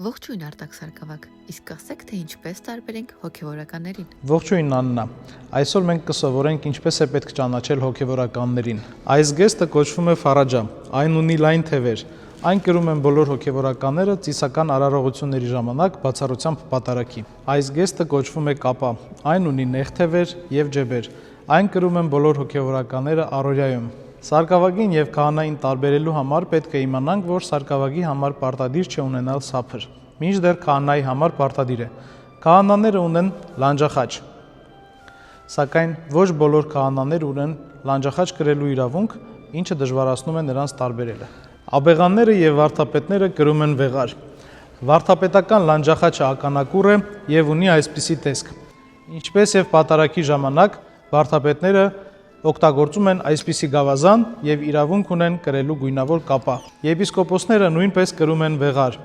Ողջույն Արտակ Սարգսակ, իսկ կասեք, թե ինչպես տարբերենք հոգևորականներին։ Ողջույն Աննա, այսօր մենք կսովորենք ինչպես է պետք ճանաչել հոգևորականներին։ Այս գեստը կոչվում է Ֆարաջա, այն ունի լայն թևեր։ Այն կրում են բոլոր հոգևորականները ծիսական արարողությունների ժամանակ բացառությամբ պատարագի։ Այս գեստը կոչվում է կապա, այն ունի նեղ թևեր եւ ջեբեր։ Այն կրում են բոլոր հոգևորականները առօրյայում։ Սարգսակին եւ քահանային տարբերելու համար պետք է իմանանք, որ Սարգսակի համար պարտադիր չէ ունենալ սափր, մինչդեռ քահանայի համար պարտադիր է։ Քահանաները ունեն լանջախաչ, սակայն ոչ բոլոր քահանաներ ունեն լանջախաչ կրելու իրավունք, ինչը դժվարացնում է նրանց տարբերելը։ Աբեղանները եւ վարդապետները կրում են վեղար։ Վարդապետական լանջախաչը ականակուռ է եւ ունի այսպիսի տեսք։ Ինչպես եւ պատարագի ժամանակ վարդապետները օգտագործում են այսպիսի գավազան եւ իրավունք ունեն կրելու գույնավոր կապա։ Եպիսկոպոսները նույնպես կրում են վեղար։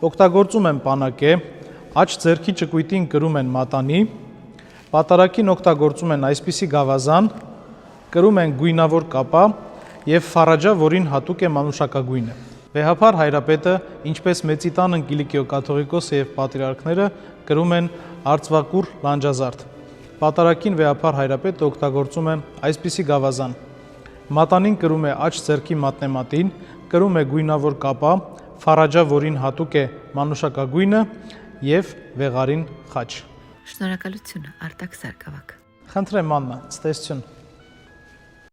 Օգտագործում են պանակե, աջ ձեռքի ճկույտին կրում են մատանի, պատարագին օգտագործում են այսպիսի գավազան, կրում են գույնավոր կապա եւ ֆարաջա, որին հատուկ է մանուշակագույնը։ Վեհափար հայրապետը, ինչպես Մեծիտանն Կիլիկիո կաթողիկոսը եւ պատրիարքները կրում են արծվակուռ լանջազարդ։ Պատարագին վեհափար հայրապետը օգտագործում է այսպիսի գավազան։ Մատանին կրում է աջ ձեռքի մատնեմատին, կրում է գույնավոր կապա, ֆարաջա, որին հատուկ է մանուշակագույնը եւ վեղարին խաչ։ Շնորհակալություն Արտակ Սարգսակ։ Խնդրեմ Աննա, ցտեսություն։